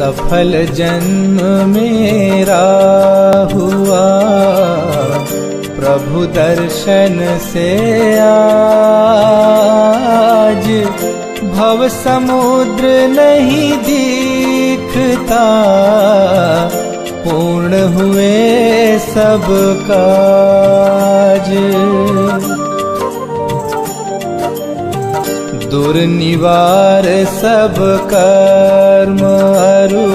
सफल जन्म मेरा हुआ, प्रभु दर्शन से आज भव समुद्र नहीं दिखता, पूर्ण हुए सब काज। दुर्निवार सब कर्म अरु,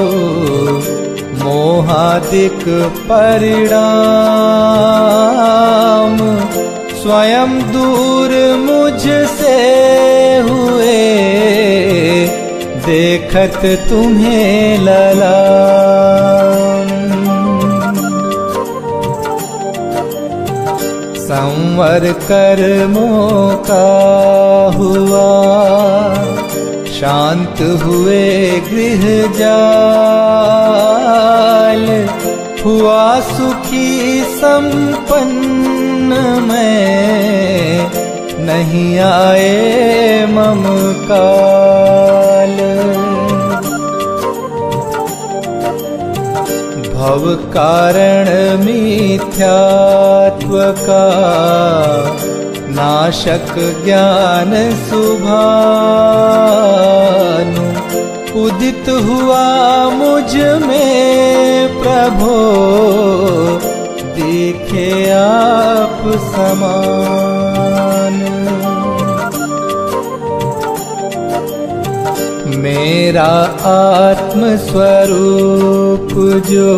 मोहादिक परिणाम, स्वयं दूर मुझसे हुए, देखत तुम्हें ललाम। संवर कर्मों का हुआ, शांत हुए गृह जाल, हुआ सुखी संपन्न मैं, नहीं आए मम काल। भव कारण मिथ्यात्व का, नाशक ज्ञान सुभानु, उदित हुआ मुझ में प्रभो, दिखे आप समान। मेरा आत्म स्वरूप जो,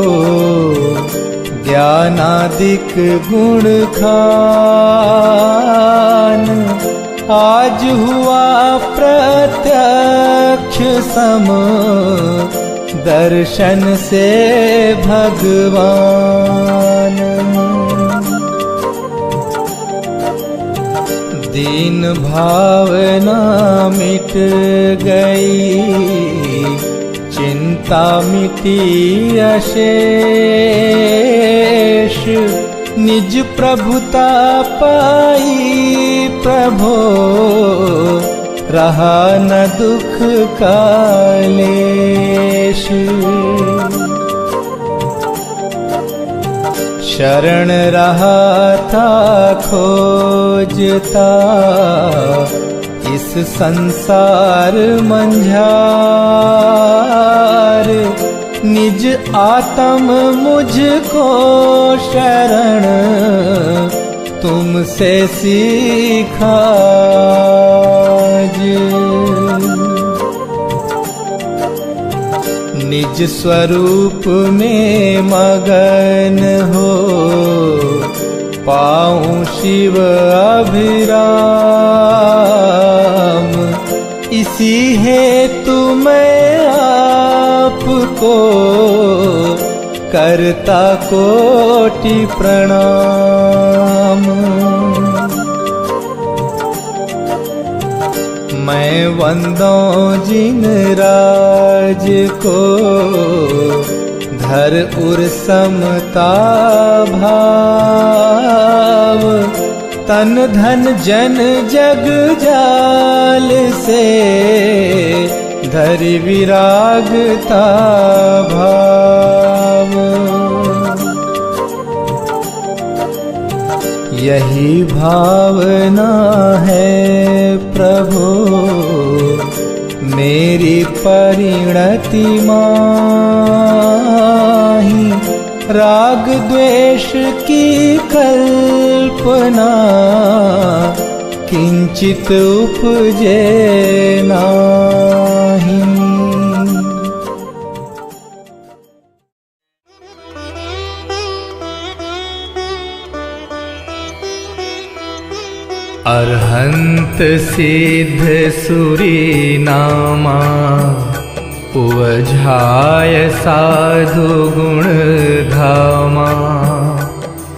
ज्ञानादिक गुण खान, आज हुआ प्रत्यक्ष सम, दर्शन से भगवान। दीन भावना मिट गई, चिंता मिटी अशेष, निज प्रभुता पाई प्रभो, रहा न दुख का लेश। शरण रहा था खोजता, इस संसार मंझार, निज आत्म मुझको शरण, तुमसे सीखा। निज स्वरूप में मगन हो, पाऊं शिव अभिराम, इसी हेतु मैं आपको करता कोटि प्रणाम। मैं वंदों जिन राज को, धर उर समता भाव, तन धन जन जग जाल से, धरि विरागता भाव। यही भावना है प्रभु, मेरी परिणति माही, राग द्वेष की कल्पना, किंचित उपजे नाही। अरहंत सिद्ध सुरी नामा, उवझाय साधु गुण धामा,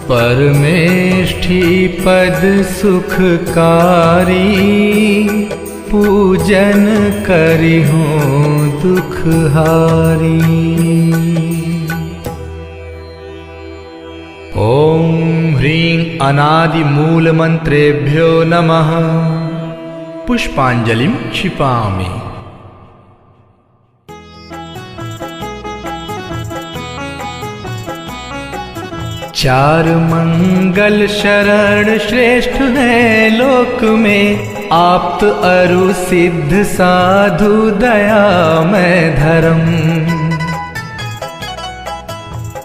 परमेष्ठी पद सुखकारी, पूजन करिहूँ दुखहारी। ओम ह्रीं अनादि मूल मंत्रेभ्यो नमः। पुष्पांजलिं क्षिपामि। चार मंगल शरण श्रेष्ठ है लोक में, आप्त अरु सिद्ध साधु दयामय धर्म।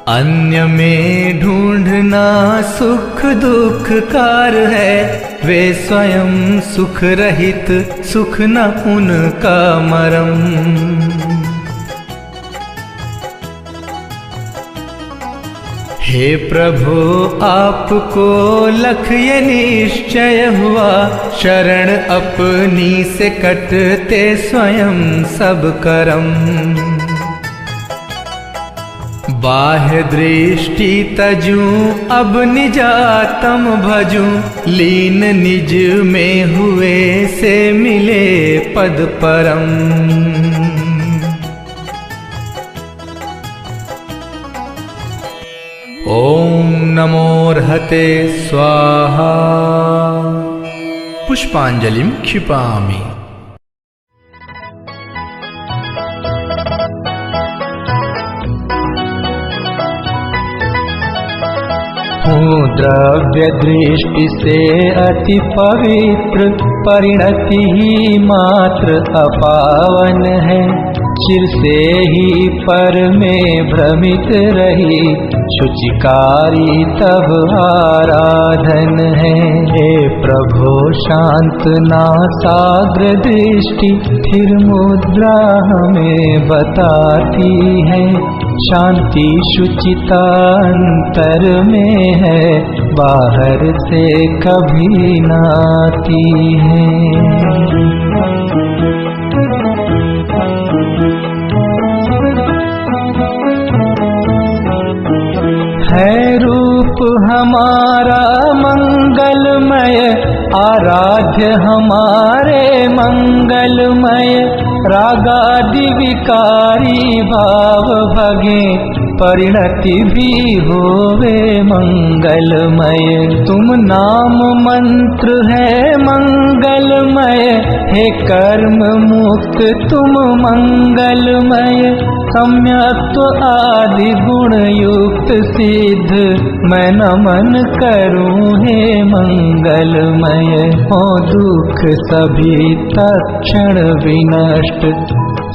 अन्य में ढूंढना सुख दुख कार है, वे स्वयं सुख रहित सुख न उनका मरम। हे प्रभु आपको लख ये निश्चय हुआ, शरण अपनी से कटते स्वयं सब करम। बाह्य दृष्टि तजूं अब निजातम भजूं, लीन निज में हुए से मिले पद परम। ओम नमोर्हते स्वाहा। पुष्पांजलिं क्षिपामि। हूँ द्रव्य दृष्टि से अति पवित्र, परिणति ही मात्र अपावन है। चिर से ही पर में भ्रमित रही, शुचिकारी तब आराधन है। हे प्रभो शांत नासाग्र दृष्टि, स्थिर मुद्रा हमें बताती है। शांति शुचिता अंतर में है, बाहर से कभी न आती है। है रूप हमारा मंगलमय, आराध्य हमारे मंगलमय। रागादि विकारी भाव भगे, परिणति भी होवे मंगलमय। तुम नाम मंत्र है मंगलमय, हे कर्म मुक्त तुम मंगलमय। सम्यक्त्व आदि गुण युक्त सिद्ध, मैं नमन करूं हे मंगलमय। हो दुख सभी तत्क्षण विनष्ट,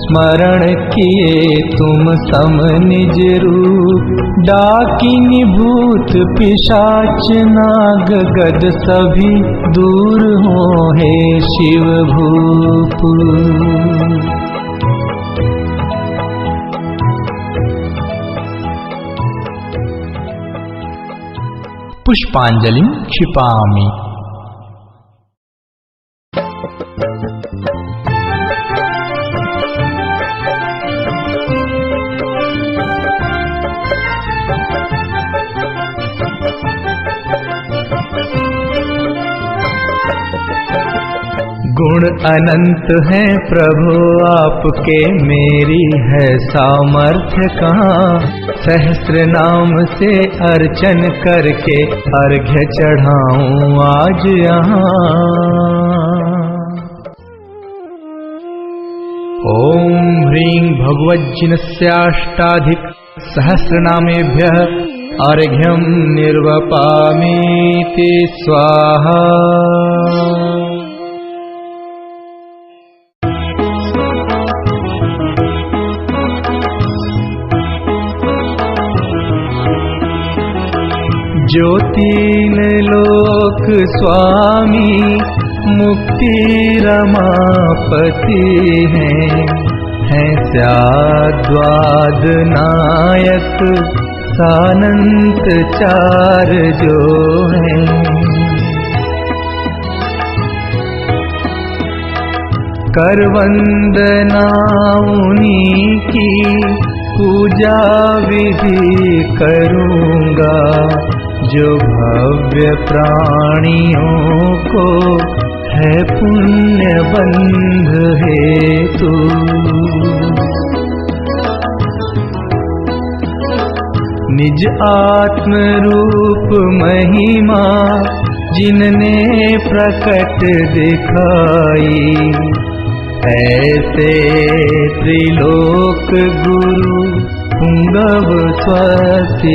स्मरण किए तुम सम निज रूप। डाकिनी भूत पिशाच नाग गद सभी, दूर हो हे शिव भूप। पुष्पांजलिं क्षिपामि। गुण अनंत हैं प्रभु आपके, मेरी है सामर्थ्य कहाँ। सहस्र नाम से अर्चन करके अर्घ्य चढ़ाऊं आज यहाँ। ओम ह्रीं भगवज्जिनस्याष्टाधिक सहस्रनामेभ्यः अर्घ्यं निर्वपामीति स्वाहा। जो तीन लोक स्वामी मुक्ति रमापति हैं स्याद्वाद नायक सानंत चार जो हैं। कर वंदना उन्हीं की पूजा विधि करूँगा, जो भव्य प्राणियों को है पुण्य बंध हेतु। निज आत्म रूप महिमा जिनने प्रकट दिखाई, ऐसे त्रिलोक गुरु पुंगव स्वस्तिदायक।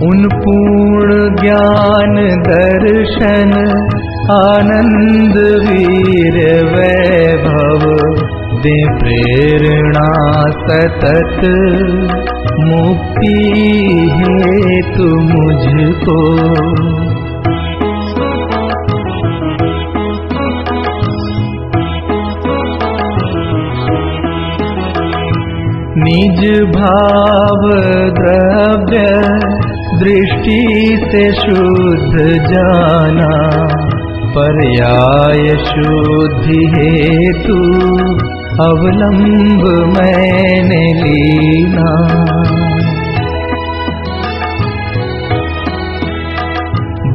उन पूर्ण ज्ञान दर्शन आनंद वीर वैभव दे प्रेरणा सतत मुक्ति हेतु मुझको। निज भाव द्रव्य दृष्टि से शुद्ध जाना पर्याय शुद्धि हेतु अवलंब मैंने लीना।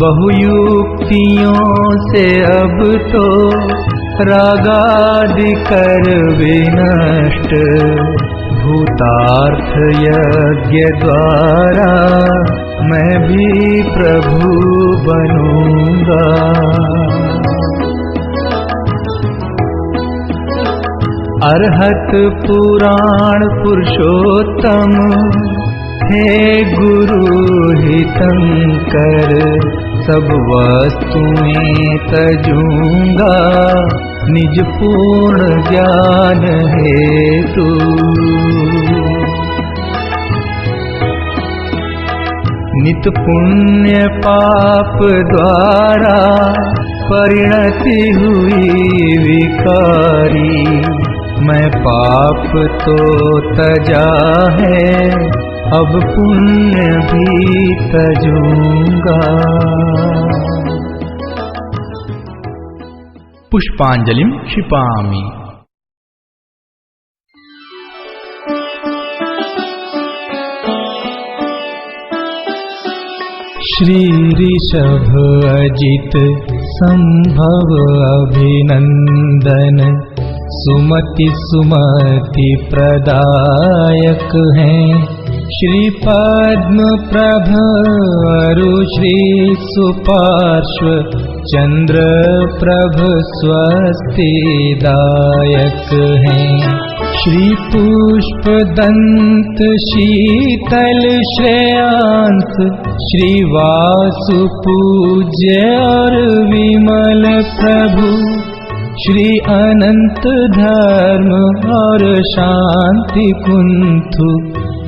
बहुयुक्तियों से अब तो रागादि कर विनष्ट भूतार्थ यज्ञ द्वारा मैं भी प्रभु बनूंगा। अरहत पुराण पुरुषोत्तम हे गुरु हितंकर सब वस्तुएं तजूंगा निज पूर्ण ज्ञान हेतु। नित पुण्य पाप द्वारा परिणति हुई विकारी मैं पाप तो तजा है अब पुण्य भी तजूंगा। पुष्पांजलिं क्षिपामि। श्री ऋषभ अजित संभव अभिनंदन सुमति सुमति प्रदायक हैं। श्री पद्म प्रभ अरु श्री सुपार्श्व चंद्र प्रभ स्वस्तिदायक हैं। श्री पुष्प दंत शीतल श्रेयांस श्री वासु पूज्य और विमल प्रभु श्री अनंत धर्म और शांति कुंथु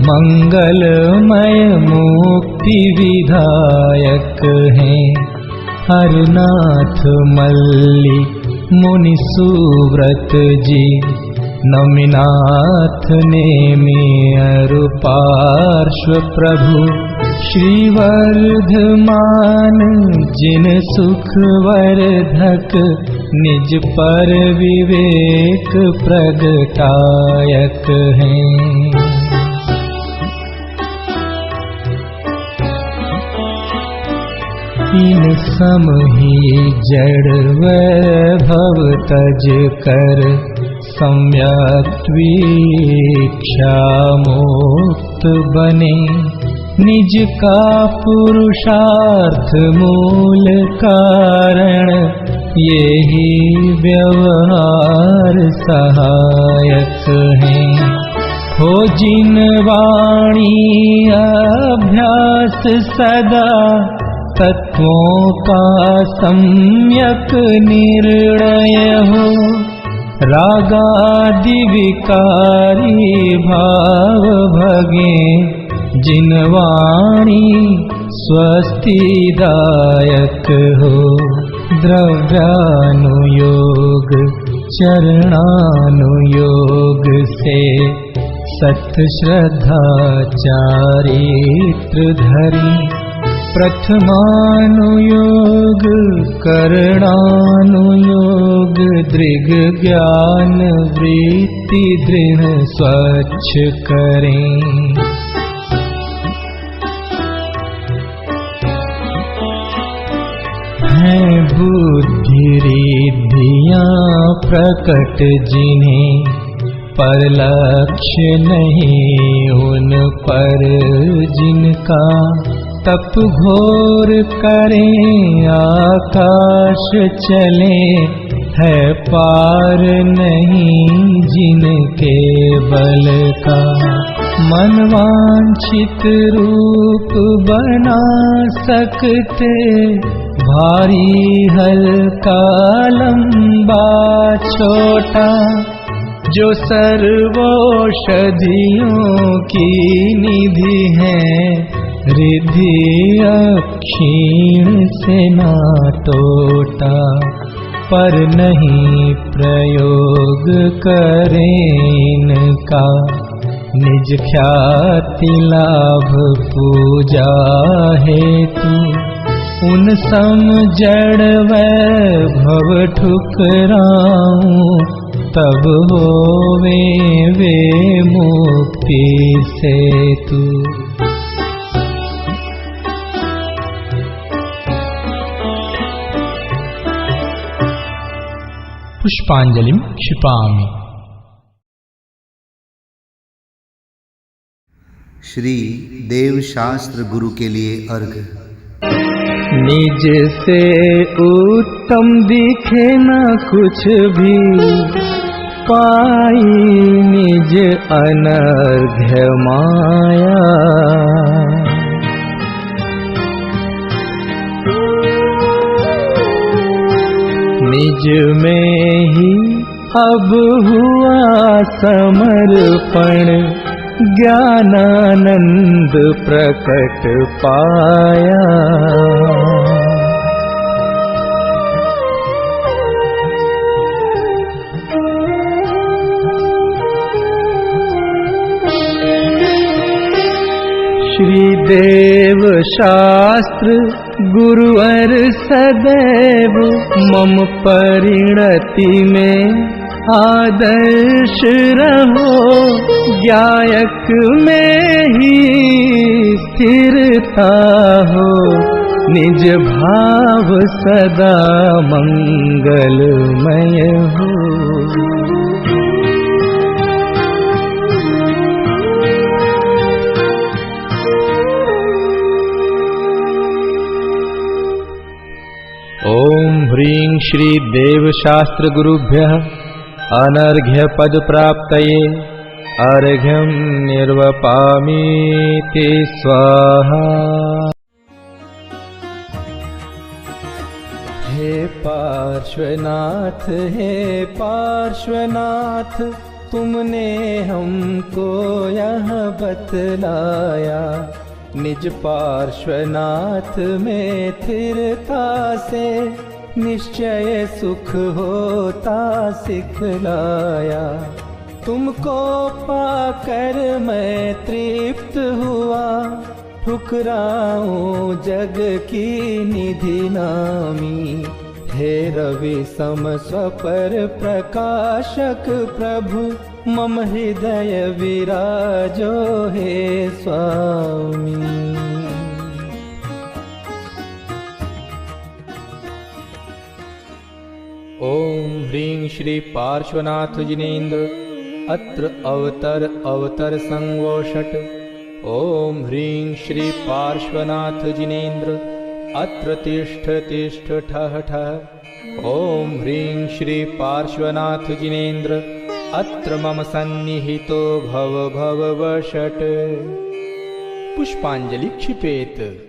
मंगलमय मुक्ति विधायक हैं। हरनाथ मल्ली मुनि सुव्रत जी नमिनाथ नेमि अरु पार्श्व प्रभु श्री वर्धमान जिन सुख वर्धक निज पर विवेक प्रगटायक हैं। इन सम ही जड़ वैभव तज कर सम्यक वीक्षा मुक्त बने निज का पुरुषार्थ मूल कारण यही व्यवहार सहायक हैं। हो जिन वाणी अभ्यास सदा तत्वों का सम्यक निर्णय हो रागादि विकारी भाव भगे जिन वाणी स्वस्तिदायक हो। द्रव्यानुयोग चरणानुयोग से सत श्रद्धा चारित्र धरी प्रथमानुयोग करणानुयोग दृग ज्ञान वृत्ति दृढ़ स्वच्छ करें। हैं बुद्धि रिद्धियां प्रकट जिन्हें पर लक्ष्य नहीं उन पर जिनका तप घोर करें आकाश चले है पार नहीं जिनके बल का। मनवांछित रूप बना सकते, भारी हल्का लंबा छोटा, जो सर्वौषधियों की निधि है, रिद्धि अक्षीण से ना टोटा। पर नहीं प्रयोग करें इनका, निज ख्याति लाभ पूजा हेतु। उन सम जड़ वैभव ठुकराऊं, तब होवे वे मुक्ति सेतु। पुष्पांजलिं क्षिपामि। श्री देवशास्त्र गुरु के लिए अर्घ। निज से उत्तम दिखे न कुछ भी, पाई निज अनर्घ्य माया। निज में ही अब हुआ समर्पण, ज्ञानानंद प्रकट पाया। श्री देव शास्त्र गुरुवर सदैव, मम परिणति में आदर्श रहो। गायक में ही स्थिरता हो, निज भाव सदा मंगलमय हो। ओम ह्रीं श्री देवशास्त्र गुरुभ्यः अनर्घ्य पद प्राप्तये अर्घ्यं निर्वपामीति स्वाहा। हे पार्श्वनाथ, हे पार्श्वनाथ, तुमने हमको यह बतलाया। निज पार्श्वनाथ में स्थिरता से, निश्चय सुख होता सिखलाया। तुमको पाकर मैं तृप्त हुआ, ठुकराऊं जग की निधि नामी। हे रवि सम स्वपर प्रकाशक प्रभु, मम हृदय विराजो हे स्वामी। ओम ह्रीं श्री पार्श्वनाथ जिनेन्द्र, अत्र अवतर संवोषट। ओम ह्रीं श्री पार्श्वनाथ जिनेन्द्र, अत्र तिष्ठ तिष्ठ ठः ठः। ओम ह्रीं श्री पार्श्वनाथ जिनेन्द्र, अत्र मम सन्निहितो भव भव वषट्। पुष्पांजलि क्षिपेत।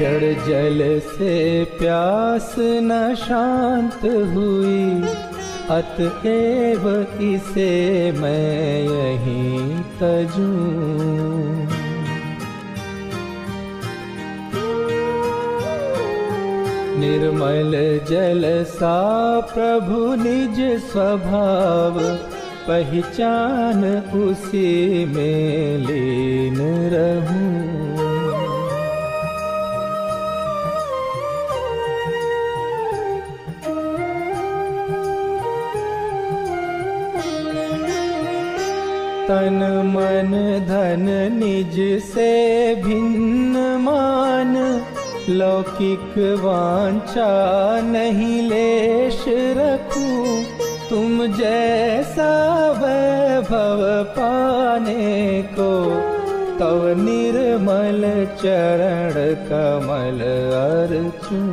जड़ जल से प्यास न शांत हुई, अतएव इसे मैं यहीं तजूं। निर्मल जल सा प्रभु निज स्वभाव, पहचान उसी में लीन रहूं। तन मन धन निज से भिन्न मान, लौकिक वांछा नहीं लेश रखूं, तुम जैसा वैभव पाने को, तव निर्मल चरण कमल अर्चूं।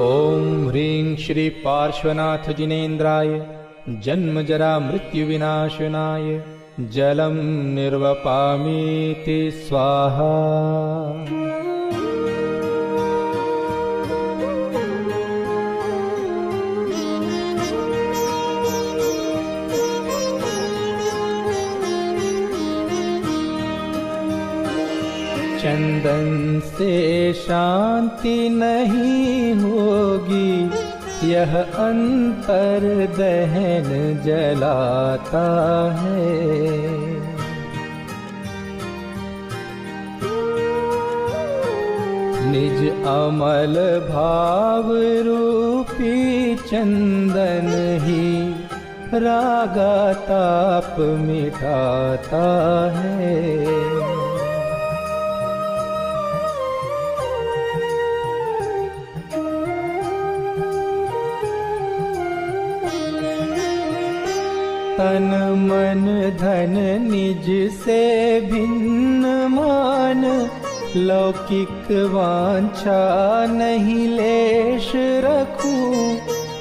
ओम ह्रीं श्री पार्श्वनाथ जिनेन्द्राय जन्म जरा मृत्यु विनाशनाय जलम निर्वपामीति स्वाहा। चंदन से शांति नहीं होगी, यह अंतर दहन जलाता है। निज अमल भाव रूपी चंदन ही रागा ताप मिटाता है। तन मन धन निज से भिन्न मान, लौकिक वांछा नहीं लेश रखूं,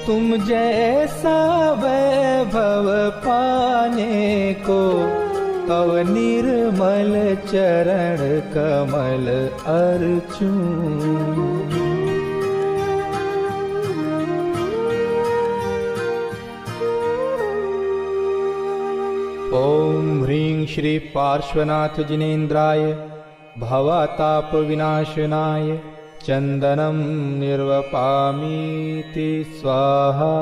तुम जैसा वैभव पाने को, तव निर्मल चरण कमल अर्चूं। ओम ह्रीं श्री पार्श्वनाथ जिनेन्द्राय भवताप विनाशनाय चंदनम निर्वपामीति स्वाहा।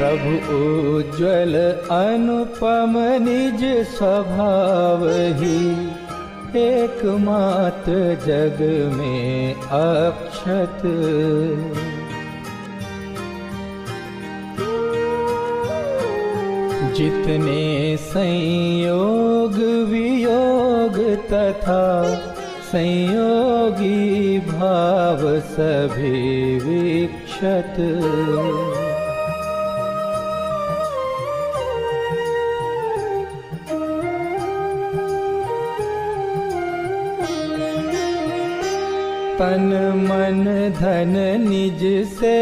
प्रभु उज्ज्वल अनुपम निज स्वभाव ही, एकमात्र जग में अक्षत। जितने संयोग वियोग तथा संयोगी भाव सभी विक्षत। तन मन धन निज से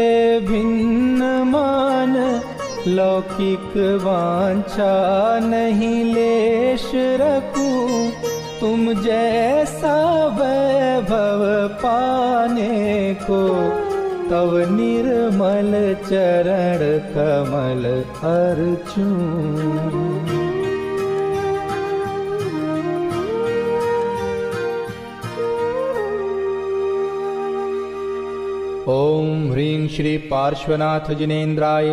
भिन्न मान, लौकिक वांछा नहीं लेश रखूं, तुम जैसा वैभव पाने को, तव निर्मल चरण कमल अर्चूं। ओम ह्रीं श्री पार्श्वनाथ जिनेन्द्राय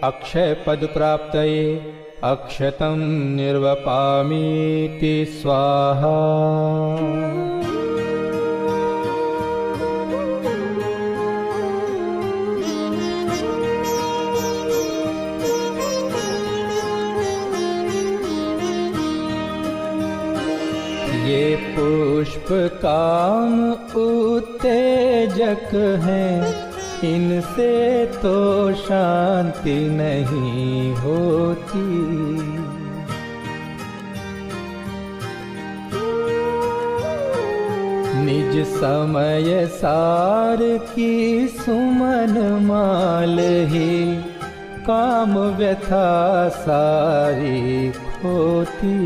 अक्षय पद प्राप्तये अक्षतं निर्वपामीति स्वाहा। ये पुष्प काम उत्तेजक हैं, इनसे तो शांति नहीं होती। निज समय सार की सुमन माल ही, काम व्यथा सारी खोती।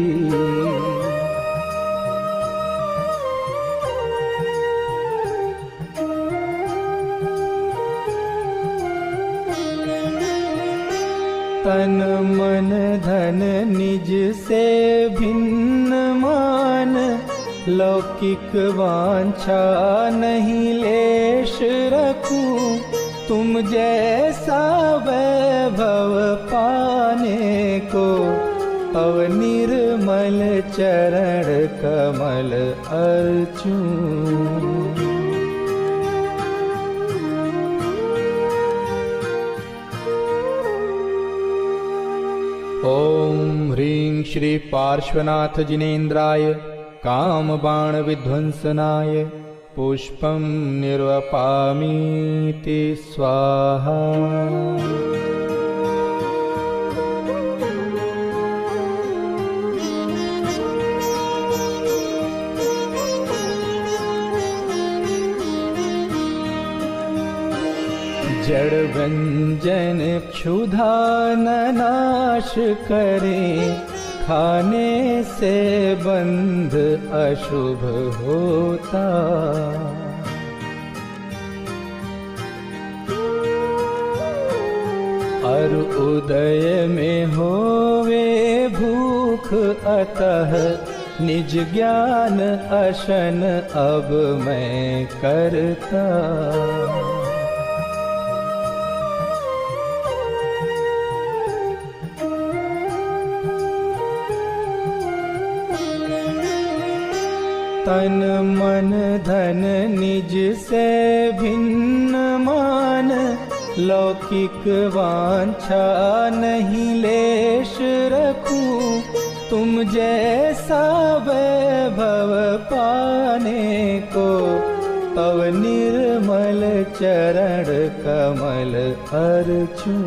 तन मन धन निज से भिन्न मान, लौकिक वांछा नहीं लेश रखूं, तुम जैसा वैभव पाने को, निर्मल चरण कमल अर्चूं। ओम ह्रीं श्री पार्श्वनाथ जिनेन्द्राय कामबाण विध्वंसनाय पुष्पं निर्वपामीति स्वाहा। जड़ व्यंजन क्षुधा न नाश करे, खाने से बंध अशुभ होता। और उदय में होवे भूख अतः, निज ज्ञान अशन अब मैं करता। तन मन धन निज से भिन्न मान, लौकिक वांछा नहीं लेश रखूं। तुम जैसा वैभव पाने को, तव निर्मल चरण कमल अर्चूं।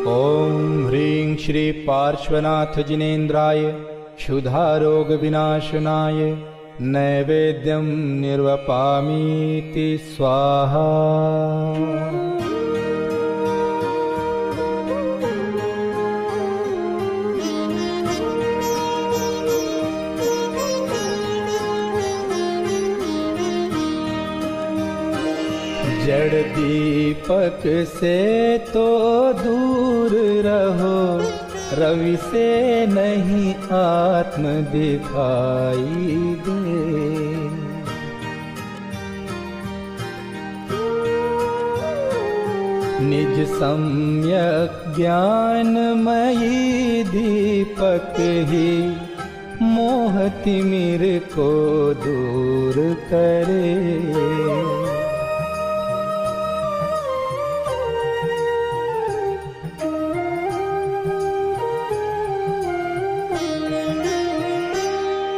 ओम ह्रीं श्री पार्श्वनाथ जिनेन्द्राय क्षुधा रोग विनाशनाय नैवेद्यं निर्वपामीति स्वाहा। जड़ दीपक से तो दूर रहो, रवि से नहीं आत्म दिखाई दे। निज सम्यक ज्ञानमयी दीपक ही, मोह तिमिर को दूर करे।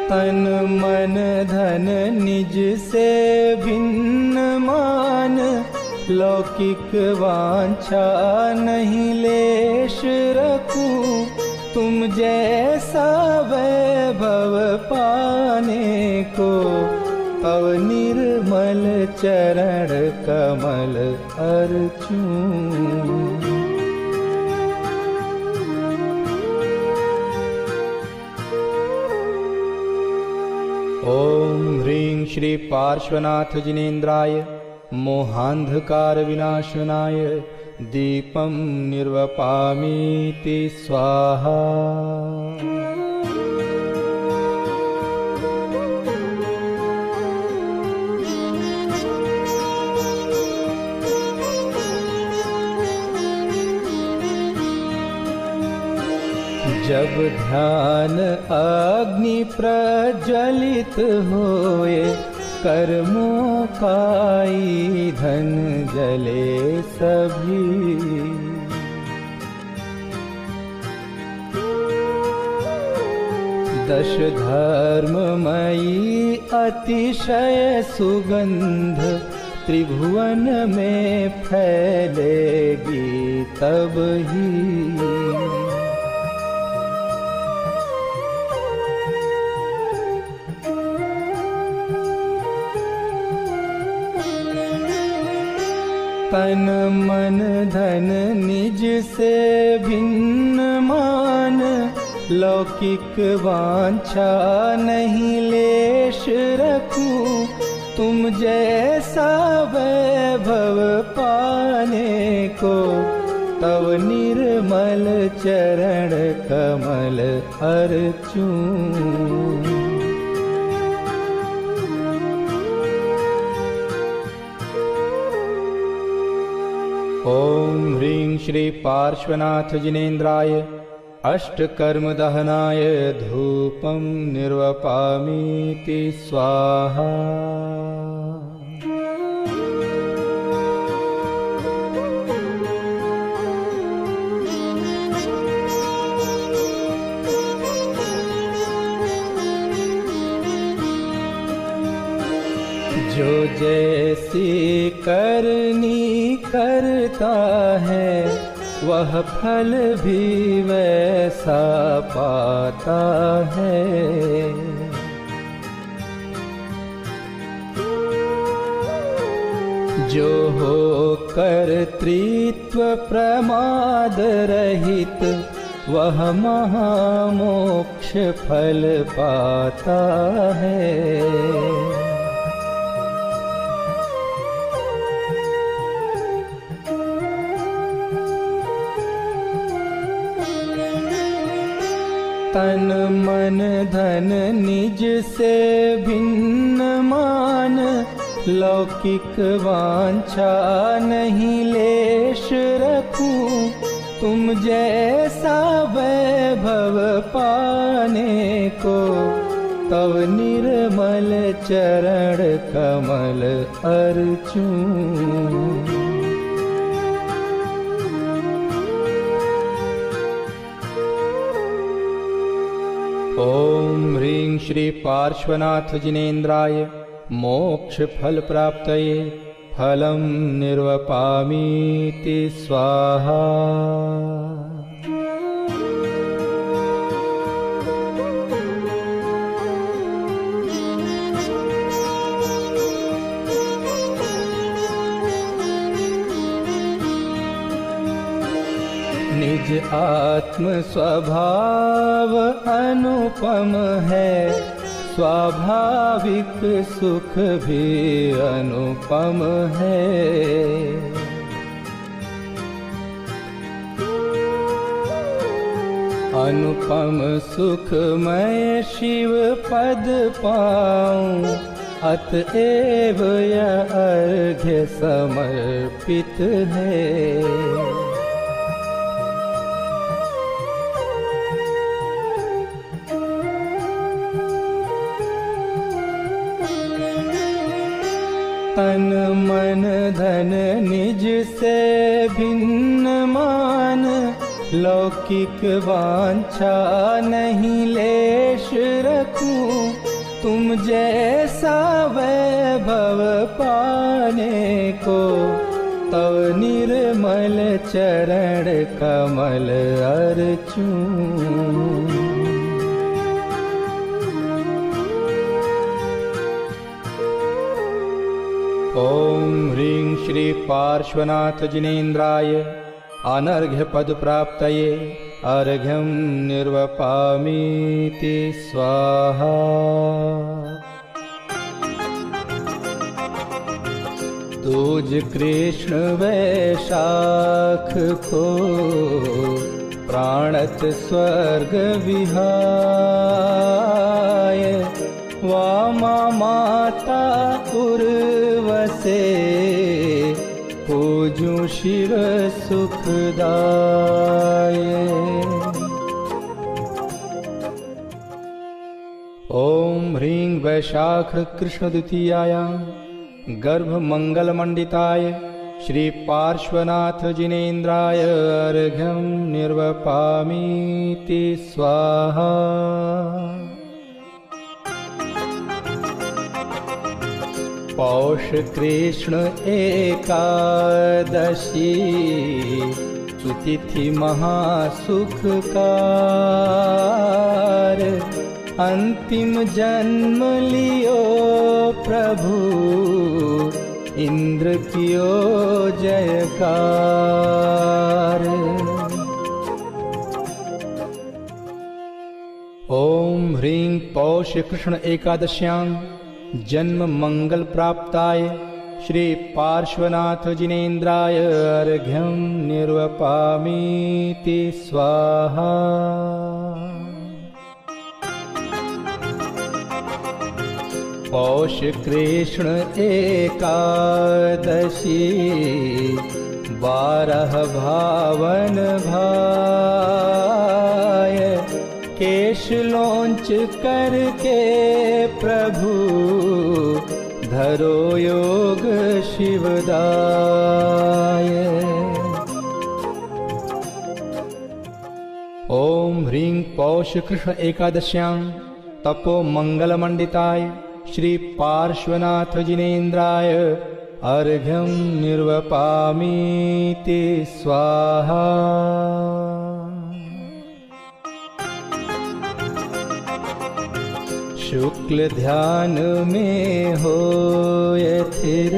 तन मन धन निज से भिन्न मान, लौकिक वांछा नहीं लेश रखूं। तुम जैसा वैभव पाने को, तव निर्मल चरण कमल अर्चूं। ओम ह्रीं श्री पार्श्वनाथ जिनेन्द्राय मोहांधकार विनाशनाय दीपं निर्वपामीति स्वाहा। जब ध्यान अग्नि प्रज्वलित होए, कर्मों का ईंधन जले सभी। दश धर्ममयी अतिशय सुगंध, त्रिभुवन में फैलेगी तब ही। तन मन धन निज से भिन्न मान, लौकिक वांछा नहीं लेश रखूं। तुम जैसा वैभव पाने को, तव निर्मल चरण कमल अर्चूं। श्री पार्श्वनाथ जिनेन्द्राय अष्टकर्म दहनाय धूपं निर्वपामीति स्वाहा। जो जैसी करनी करता है वह फल भी वैसा पाता है। जो हो कर्तृत्व प्रमाद रहित वह महामोक्ष फल पाता है। तन मन धन निज से भिन्न मान, लौकिक वांछा नहीं लेश रखूं। तुम जैसा वैभव पाने को तव निर्मल चरण कमल अर्चूं। ओम ह्रीं श्री पार्श्वनाथ जिनेन्द्राय मोक्ष फल प्राप्तये फलं निर्वपामीति स्वाहा। निज आत्म स्वभाव अनुपम है, स्वाभाविक सुख भी अनुपम है। अनुपम सुख मैं शिव पद पाऊं, अतएव यह अर्घ्य समर्पित है। तन मन धन निज से भिन्न मान, लौकिक वांछा नहीं लेश रखूं। तुम जैसा वैभव पाने को तव निर्मल चरण कमल अर्चूं। ओम ह्रीं श्री पार्श्वनाथ जिनेन्द्राय अनर्घ्य पद प्राप्तये अर्घ्यं निर्वपामीति स्वाहा। दूज कृष्ण वैशाख को प्राणत स्वर्ग विहाय, वामा माता उर्वसे पूजूं शिव सुखदाय। ओम ह्रीं वैशाख कृष्ण द्वितीयायां गर्भ मंगल मंडिताय श्री पार्श्वनाथ जिनेन्द्राय अर्घ्यं निर्वपामीति स्वाहा। पौष कृष्ण एकादशी सुतिथि महासुखकार, अंतिम जन्म लियो प्रभु इंद्र कियो जयकार। ओम ह्रीं पौष कृष्ण एकादश्यां जन्म मंगल प्राप्ताय श्री पार्श्वनाथ जिनेन्द्राय अर्घ्यं निर्वपामीति स्वाहा। पौष कृष्ण एकादशी 12 भावन भाय, केश लोंच करके प्रभु धरो योग शिवदाय। ओम ह्रीं पौष कृष्ण एकादश्यां तपो मंगल मंडिताय श्री पार्श्वनाथ जिनेन्द्राय अर्घ्यं निर्वपामीति स्वाहा। शुक्ल ध्यान में होय थिर,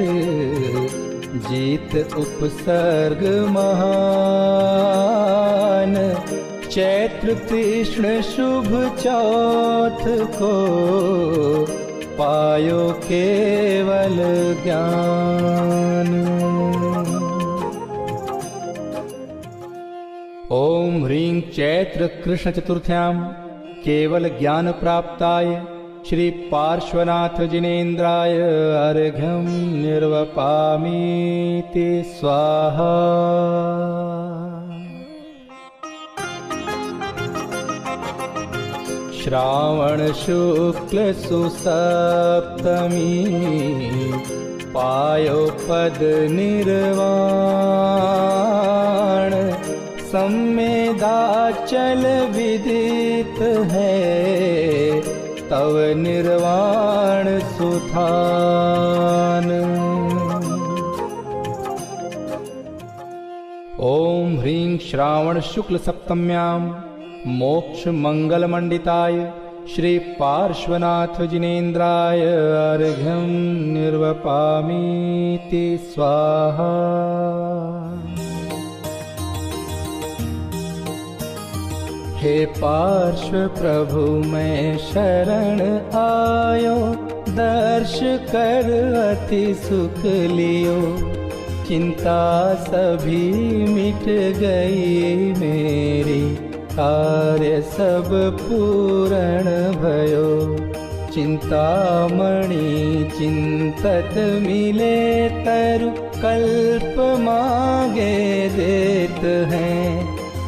जीत उपसर्ग महान। चैत्र कृष्ण शुभ चौथ को पायो केवल ज्ञान। ओम ह्रीं चैत्र कृष्ण चतुर्थ्यां केवल ज्ञान प्राप्ताय श्री पार्श्वनाथ जिनेन्द्राय अर्घ्यं निर्वपामीति स्वाहा। श्रावण शुक्ल सुसप्तमी पायो पद निर्वाण। सम्मेदाचल विदित है तव निर्वाण सुथान। ओम ह्रीं श्रावण शुक्ल सप्तम्यां मोक्ष मंगल मंडिताय श्री पार्श्वनाथ जिनेन्द्राय अर्घ्यं निर्वपामीति स्वाहा। हे पार्श्व प्रभु मैं शरण आयो, दर्श कर अति सुख लियो। चिंता सभी मिट गई मेरी, कार्य सब पूर्ण भयो। चिंतामणि चिंतत मिले तरु, कल्प मांगे देत हैं।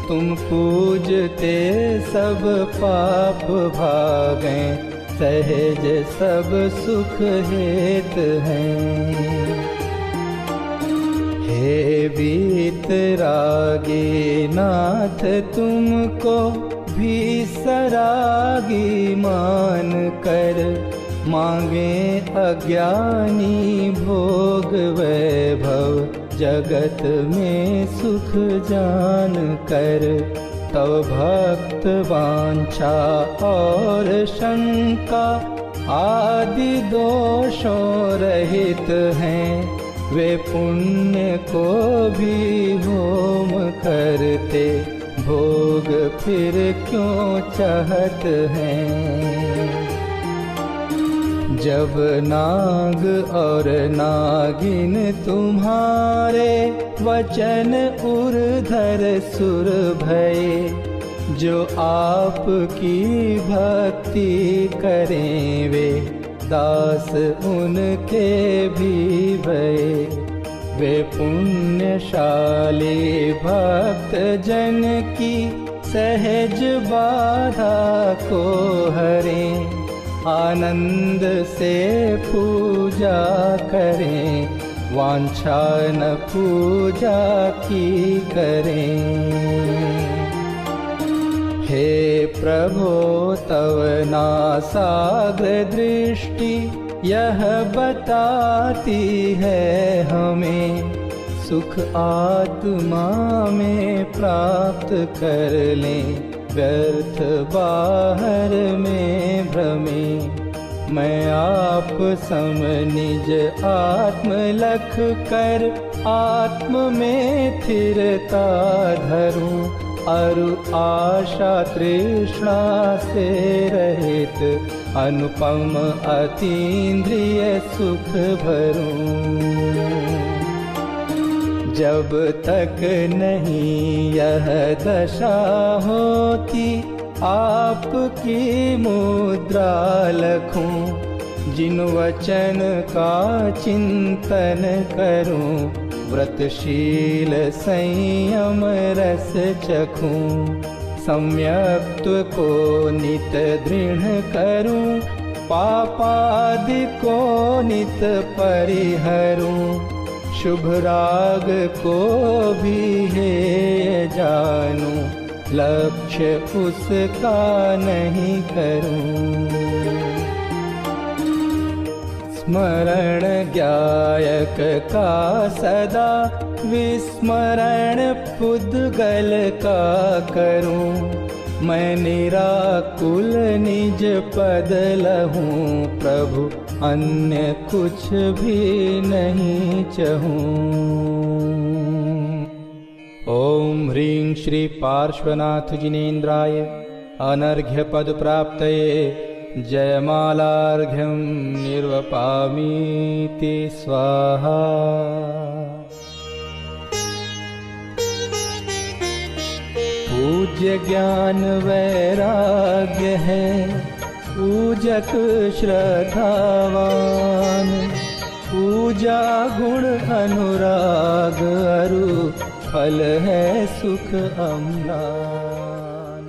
तुम पूजते सब पाप भागें, सहज सब सुख हेत हैं। हे वीतरागी नाथ तुमको भी सरागी मान कर, मांगे अज्ञानी भोग वैभव जगत में सुख जान कर। तव भक्त वांछा और शंका आदि दोषों रहित हैं। वे पुण्य को भी होम करते, भोग फिर क्यों चाहत हैं। जब नाग और नागिन तुम्हारे वचन उर्धर सुर भये, जो आपकी भक्ति करें वे दास उनके भी भये। वे पुण्यशाली भक्त जन की सहज बाधा को हरें, आनंद से पूजा करें, वांछा न पूजा की करें। हे प्रभो तव नासाग्र दृष्टि यह बताती है हमें, सुख आत्मा में प्राप्त कर लें, व्यर्थ बाहर में भ्रमे। मैं आप सम निज आत्म लख कर, आत्म में स्थिरता धरूं। अरु आशा तृष्णा से रहित, अनुपम अतीन्द्रिय सुख भरूं। जब तक नहीं यह दशा होती, आपकी मुद्रा लखूं। जिन वचन का चिंतन करूं, व्रतशील संयम रस चखूं, सम्यक्त्व को नित दृढ़ करूं, पापादि को नित परिहरूं, शुभ राग को भी हेय जानूं, लक्ष्य उसका नहीं करूं। स्मरण ज्ञायक का सदा, विस्मरण पुद्गल का करूं, मैं निराकुल निज पद लहूं, प्रभु अन्य कुछ भी नहीं चहूं। ओम ह्रीं श्री पार्श्वनाथ जिनेन्द्राय अनर्घ्य पद प्राप्तये जयमालार्घ्यं निर्वपामीति स्वाहा। पूज्य ज्ञान वैराग्य है पूजक श्रद्धावान, पूजा गुण अनुराग अरु फल है सुख अम्लान।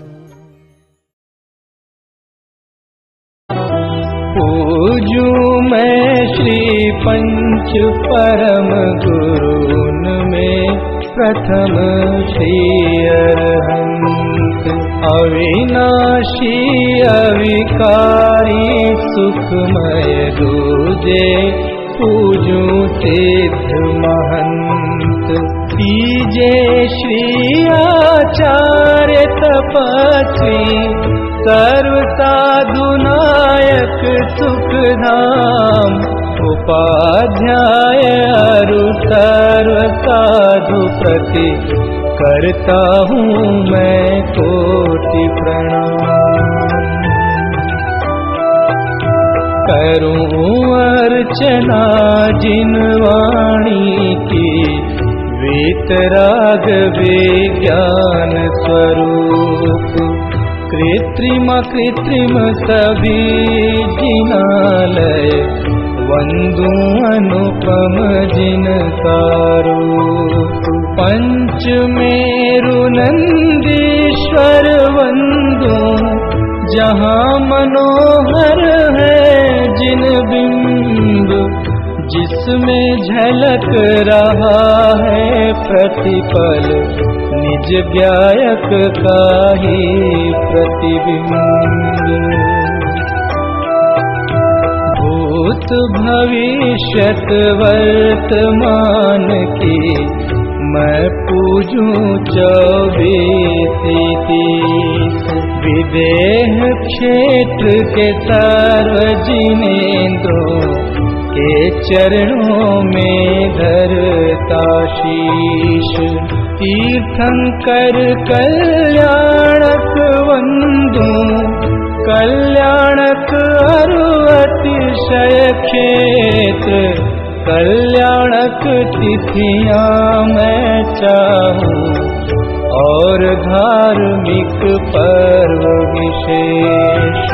पूजूं मैं श्री पंच परम गुरुन में, प्रथम श्री अरहंत अविनाशी अविकारी सुखमय दूजे, पूजूं सिद्ध महंत। तीजे श्री आचार्य तपस्वी, सर्व साधु नायक सुखधाम, उपाध्याय अरु सर्व साधु प्रति, करता हूँ मैं कोटि प्रणाम। करूँ अर्चना जिन वाणी की, वीतराग विज्ञान स्वरूप, कृत्रिम कृत्रिम सभी जिनालय, वंदू अनुपम जिनका रूप। पंच मेरु नंदीश्वर वंदू, जहाँ मनोहर है जिन बिंब, जिसमें झलक रहा है प्रतिपल, निज गायक का ही प्रतिबिंब। भूत भविष्यत वर्तमान की, मैं पूजूं 24-30, विदेह क्षेत्र के सर्व जिनेंद्रों के चरणों में धरता शीश। तीर्थंकर कल्याणक वंदू, कल्याणक अरु अतिशय क्षेत्र, कल्याणक तिथियां मैं चाहूं, और धार्मिक पर्व विशेष।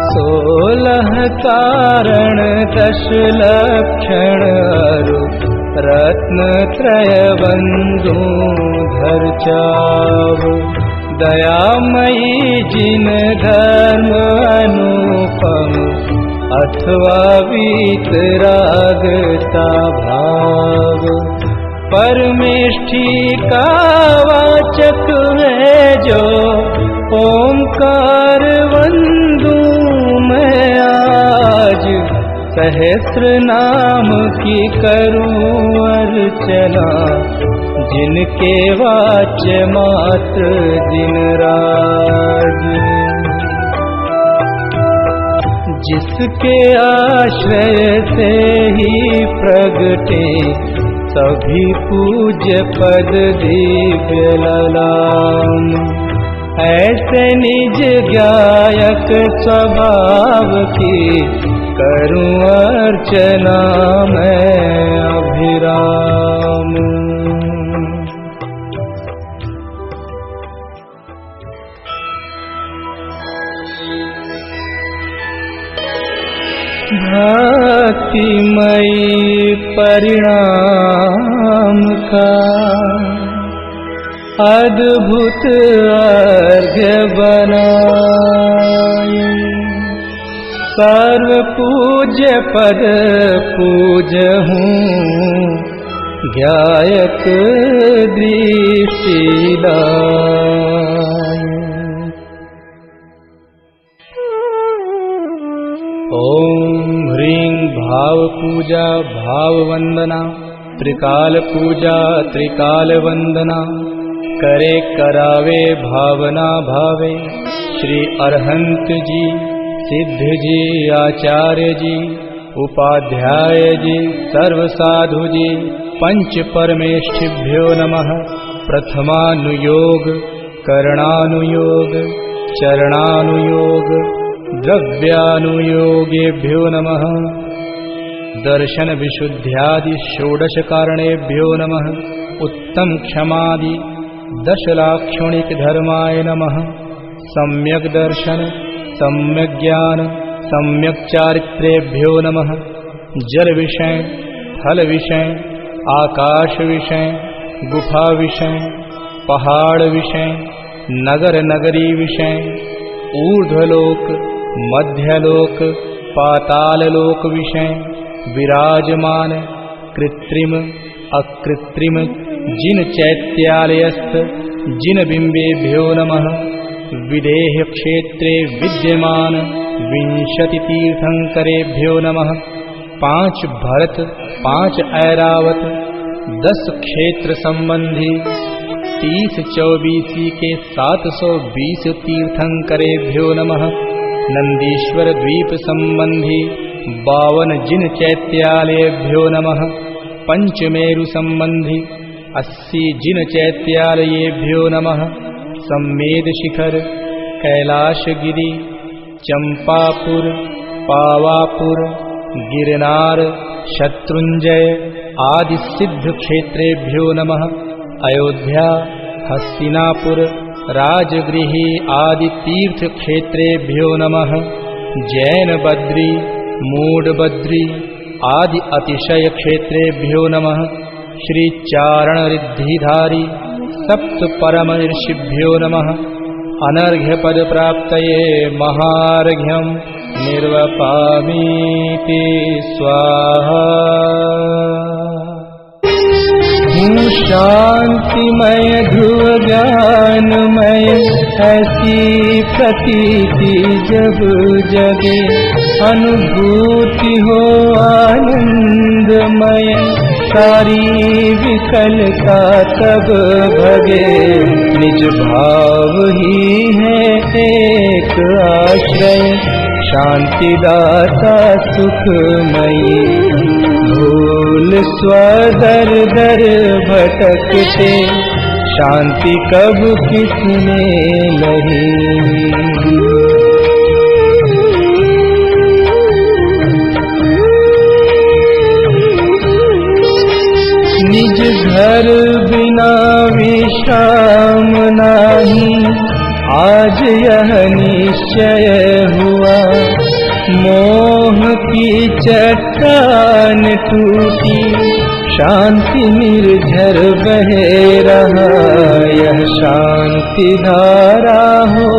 16 कारण 10 लक्षण अरु, रत्नत्रय बंधु धर चाव। दयामयी जिन धर्म अनुपम, अथवा वीतरागता भाव। परमेष्ठी का वाचक है जो, ओंकार वंदू मैं आज। सहस्र नाम की करूं अर्चना, जिनके वाच्य मात्र दिन राज। जिसके आश्रय से ही प्रगटे, सभी पूज्य पद दिव्य ललाम। ऐसे निज गायक स्वभाव की, करूं अर्चना मैं अभिराम। भक्तिमयी परिणाम का अद्भुत अर्घ्य बनाए। सर्व पूज्य पद पूजहूँ ज्ञायक दृष्टि लाए। ओम ह्रीं भाव पूजा भाव वंदना, त्रिकाल पूजा त्रिकाल वंदना, करे करावे भावना भावे। श्री अरहंत जी, सिद्ध जी, आचार्य जी, उपाध्याय जी, सर्व साधु जी, पंच परमेष्ठिभ्यो नमः। प्रथमानुयोग, करणानुयोग, चरणानुयोग, द्रव्यानुयोगेभ्यो नमः। दर्शन विशुद्ध्यादि षोडश कारणेभ्यो नमः। उत्तम क्षमादि दशलाक्षणिक धर्माय नमः। सम्यक दर्शन, सम्यक ज्ञान, सम्यक चारित्रेभ्यो नमः। जल विषय, थल विषय, आकाश विषय, गुफा विषय, पहाड़ विषय, नगर नगरी विषय, ऊर्ध्वलोक, मध्यलोक, पाताललोक विषय, विराजमान कृत्रिम अकृत्रिम जिन चैत्यालयस्थ जिन बिंबेभ्यो नमः। विदेह क्षेत्रे विद्यमान 20 तीर्थंकरेभ्यो नमः। 5 भरत 5 ऐरावत 10 क्षेत्र संबंधी 30-24 के 720 तीर्थंकरेभ्यो नमः। नंदीश्वर द्वीप संबंधी 52 जिन चैत्यालयेभ्यो नमः। पंचमेरु संबंधी 80 जिन चैत्यालयेभ्यो नमः। सम्मेद शिखर, कैलाशगिरि, चंपापुर, पावापुर, गिरनार, शत्रुंजय आदि सिद्ध क्षेत्रेभ्यो नमः। अयोध्या, हस्तिनापुर, राजगृही आदि तीर्थ क्षेत्रेभ्यो नमः। जैन बद्री, मूड बद्री आदि अतिशय क्षेत्रेभ्यो नमः। श्री चारण रिद्धिधारी सप्त परम ऋषिभ्यो नमः। अनर्घ्य पद प्राप्तये महार्घ्यं निर्वपामीति स्वाहा। हूँ शांतिमय ध्रुव ज्ञानमय, ऐसी प्रतीति जब जगे। अनुभूति हो आनंदमय, सारी विकलता तब भगे। निज भाव ही है एक आश्रय, शांतिदाता सुखमयी। भूल स्वदर दर भटकते, शांति कब किसने लही। निज घर बिना विश्राम नाही, आज यह निश्चय हुआ। मोह की चट्टान टूटी, शांति निर्झर बहे रहा। यह शांति धारा हो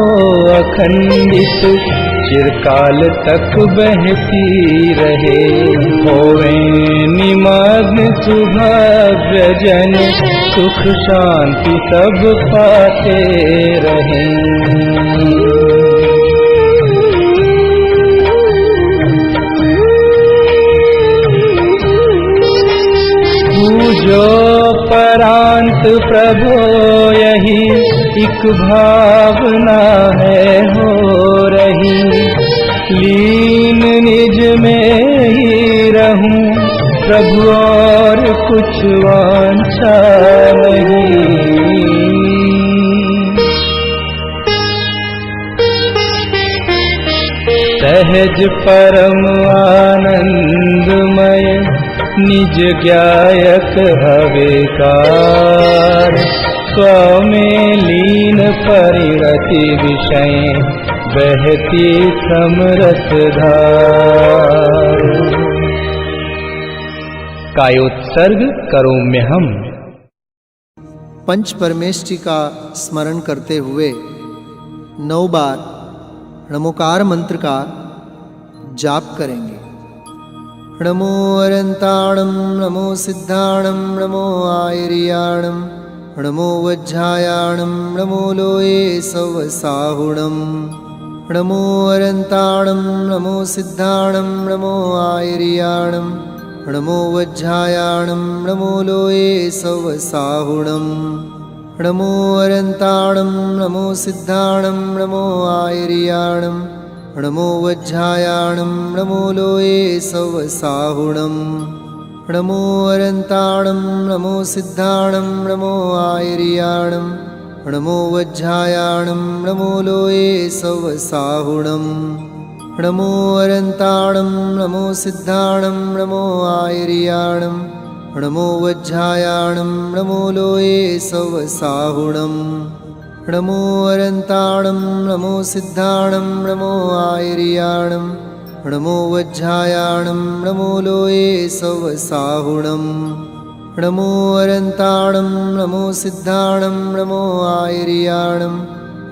अखंडित, चिरकाल तक बहती रहे। होवे निमग्न सुभव्य जन, सुख शांति सब पाते रहें। पूजो परांत प्रभो यही, एक भावना है हो रही। लीन निज में ही रहूं प्रभु, और कुछ वांछा नहीं। सहज परम आनंदमय, निज ज्ञायक हवेकार। स्वमें लीन परिणति विषय, बहती समरस धार। कायोत्सर्ग करोम्यहम्। पंच परमेष्टि का स्मरण करते हुए 9 बार नमोकार मंत्र का जाप करेंगे। नमो अरंताणं नमो सिद्धाणं नमो आयर्याणं नमो वज्रायाणं नमो लोये सवसाहुणं। नमो अरंताणं नमो सिद्धाणं नमो आयर्याणं नमो वज्रायाणं नमो लोये सवसाहुणं। नमो अरंताणं नमो सिद्धाणं नमो आयर्याणं नमो वज्रायाणं नमो लोये सवसाहुणं। नमो अरंताणं नमो सिद्धाणं नमो आयर्याणं नमो वज्रायाणं नमो लोये सवसाहुणं। नमो अरंताणं नमो सिद्धाणं नमो आयर्याणं नमो वज्रायाणं नमो लोये सवसाहुणं। नमो अरंताणं नमो सिद्धाणं नमो आयर्याणं नमो वज्रायाणं नमो लोये सवसाहुणं। नमो अरंताणं नमो सिद्धाणं नमो आयर्याणं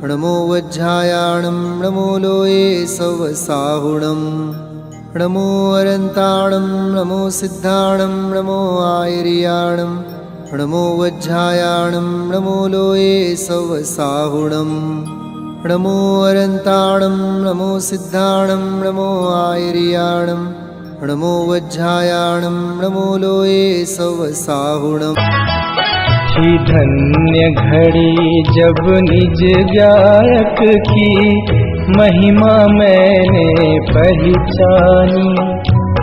नमो वज्रायाणं नमो लोये सवसाहुणं। नमो अरंताणं नमो सिद्धाणं नमो आयर्याणं नमो वज्रायाणं नमो लोये सवसाहुणं। नमो अरंताणं नमो सिद्धाणं नमो आयर्याणं नमो वज्रायाणं नमो लोये सवसाहुणं। ही धन्य घड़ी जब निज गायक की महिमा मैंने पहचानी।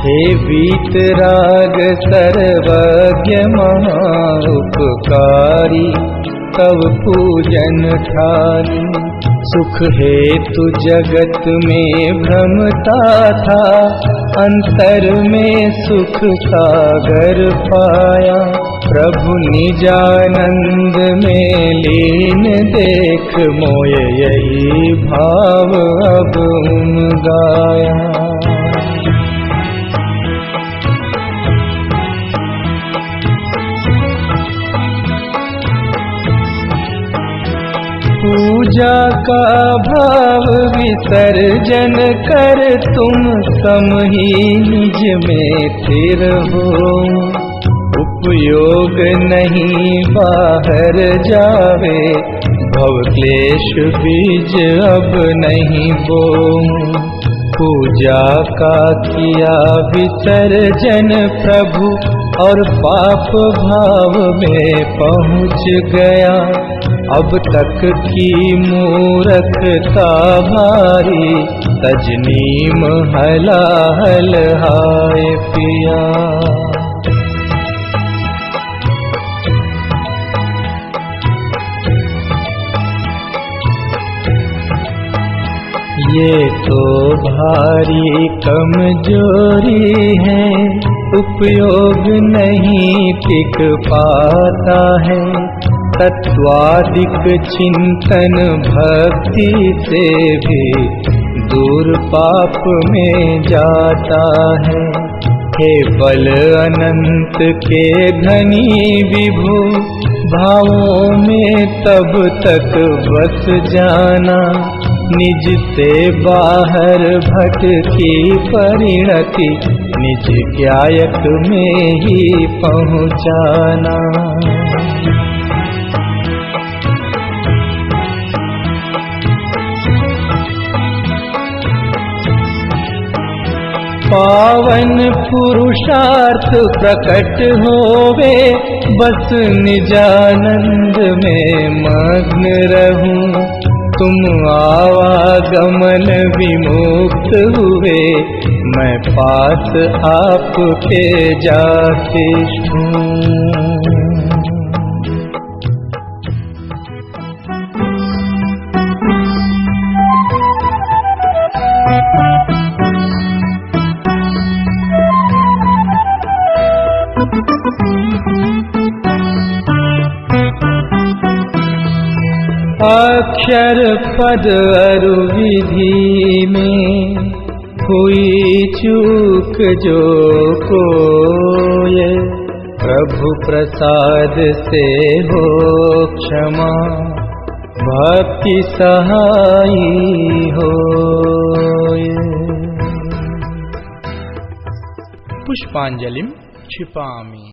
हे वीतराग सर्वज्ञ महा उपकारी तव पूजन ठानी। सुख हेतु जगत में भ्रमता था, अंतर में सुख सागर पाया। प्रभु निजानंद में लीन देख मोय यही भाव अब गाया। पूजा का भाव विसर्जन कर तुम सम ही निज में स्थिर हो। उपयोग नहीं बाहर जावे, भव क्लेश बीज अब नहीं बोऊं। पूजा का किया विसर्जन प्रभु और पाप भाव में पहुँच गया। अब तक की मूर्खता भारी, तजनीम हलाहल हाय पिया। ये तो भारी कमजोरी है, उपयोग नहीं टिक पाता है। तत्वादिक चिंतन भक्ति से भी दूर पाप में जाता है। हे बल अनंत के धनी विभु, भावों में तब तक बस जाना। निज से बाहर भटकी परिणति, निज गायक में ही पहुँचाना। पावन पुरुषार्थ प्रकट होवे, बस निजानंद में मग्न रहूं। तुम आवागमन विमुक्त हुए, मैं पास आपके जाके छूं। अक्षर पद अरु विधि में हुई चूक जो कोय, प्रभु प्रसाद से हो क्षमा, भक्ति सहाई हो। पुष्पांजलिं क्षिपामि।